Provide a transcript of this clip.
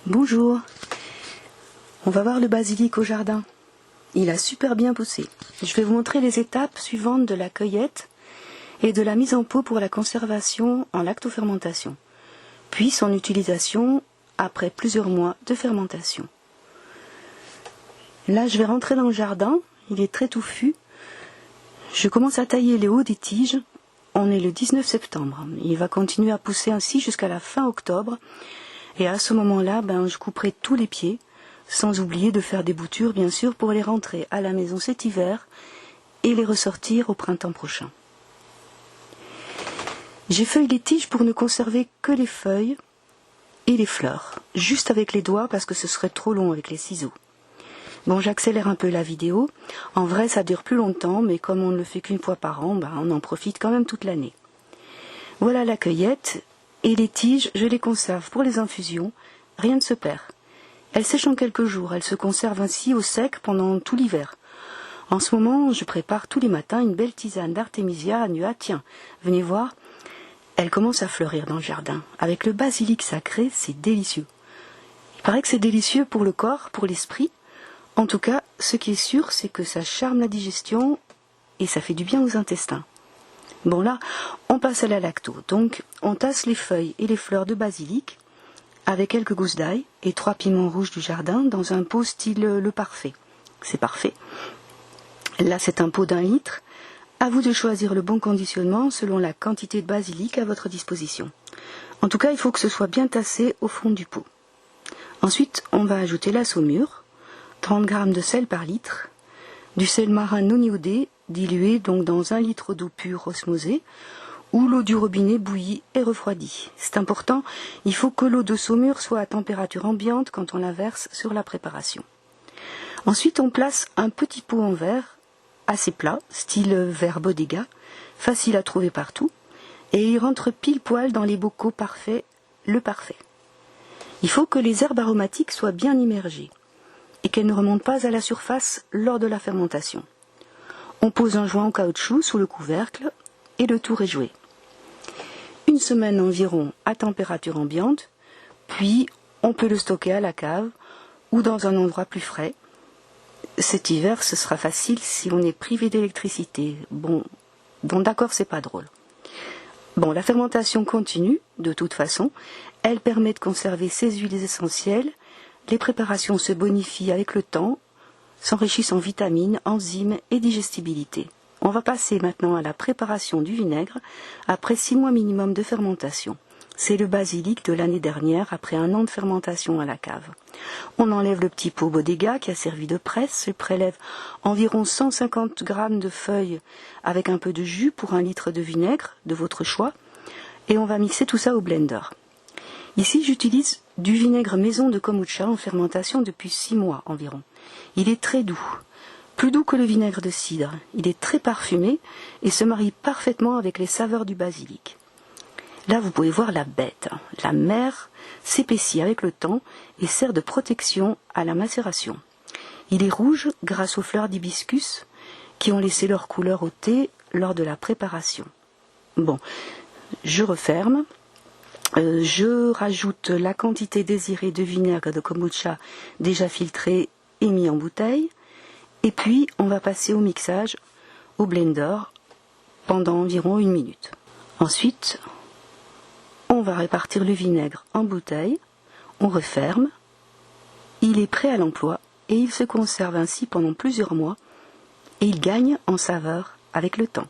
Bonjour, on va voir le basilic au jardin. Il a super bien poussé. Je vais vous montrer les étapes suivantes de la cueillette et de la mise en pot pour la conservation en lactofermentation, puis son utilisation après plusieurs mois de fermentation. Là, je vais rentrer dans le jardin, il est très touffu. Je commence à tailler les hauts des tiges. On est le 19 septembre. Il va continuer à pousser ainsi jusqu'à la fin octobre. Et à ce moment-là, je couperai tous les pieds, sans oublier de faire des boutures, bien sûr, pour les rentrer à la maison cet hiver et les ressortir au printemps prochain. J'effeuille les tiges pour ne conserver que les feuilles et les fleurs, juste avec les doigts parce que ce serait trop long avec les ciseaux. Bon, j'accélère un peu la vidéo. En vrai, ça dure plus longtemps, mais comme on ne le fait qu'une fois par an, on en profite quand même toute l'année. Voilà la cueillette. Et les tiges, je les conserve pour les infusions, rien ne se perd. Elles sèchent en quelques jours, elles se conservent ainsi au sec pendant tout l'hiver. En ce moment, je prépare tous les matins une belle tisane d'artémisia annua. Tiens, venez voir, elle commence à fleurir dans le jardin. Avec le basilic sacré, c'est délicieux. Il paraît que c'est délicieux pour le corps, pour l'esprit. En tout cas, ce qui est sûr, c'est que ça charme la digestion et ça fait du bien aux intestins. Bon là, on passe à la lacto. Donc, on tasse les feuilles et les fleurs de basilic avec quelques gousses d'ail et 3 piments rouges du jardin dans un pot style le parfait. C'est parfait. Là, c'est un pot d'1 litre. À vous de choisir le bon conditionnement selon la quantité de basilic à votre disposition. En tout cas, il faut que ce soit bien tassé au fond du pot. Ensuite, on va ajouter la saumure, 30 g de sel par litre, du sel marin non iodé, dilué donc dans 1 litre d'eau pure osmosée, ou l'eau du robinet bouillie et refroidie. C'est important, il faut que l'eau de saumure soit à température ambiante quand on la verse sur la préparation. Ensuite, on place un petit pot en verre, assez plat, style verre Bodega, facile à trouver partout, et il rentre pile poil dans les bocaux parfaits, le parfait. Il faut que les herbes aromatiques soient bien immergées et qu'elles ne remontent pas à la surface lors de la fermentation. On pose un joint en caoutchouc sous le couvercle et le tour est joué. Une semaine environ à température ambiante, puis on peut le stocker à la cave ou dans un endroit plus frais. Cet hiver, ce sera facile si on est privé d'électricité. Bon, d'accord, c'est pas drôle. Bon, la fermentation continue, de toute façon. Elle permet de conserver ses huiles essentielles. Les préparations se bonifient avec le temps, s'enrichissent en vitamines, enzymes et digestibilité. On va passer maintenant à la préparation du vinaigre après 6 mois minimum de fermentation. C'est le basilic de l'année dernière après 1 an de fermentation à la cave. On enlève le petit pot Bodega qui a servi de presse, se prélève environ 150 g de feuilles avec un peu de jus pour 1 litre de vinaigre de votre choix et on va mixer tout ça au blender. Ici, j'utilise du vinaigre maison de kombucha en fermentation depuis 6 mois environ. Il est très doux, plus doux que le vinaigre de cidre. Il est très parfumé et se marie parfaitement avec les saveurs du basilic. Là, vous pouvez voir la bête. La mère s'épaissit avec le temps et sert de protection à la macération. Il est rouge grâce aux fleurs d'hibiscus qui ont laissé leur couleur au thé lors de la préparation. Bon, je referme. Je rajoute la quantité désirée de vinaigre de kombucha déjà filtré et mis en bouteille. Et puis, on va passer au mixage, au blender, pendant environ 1 minute. Ensuite, on va répartir le vinaigre en bouteille, on referme. Il est prêt à l'emploi et il se conserve ainsi pendant plusieurs mois et il gagne en saveur avec le temps.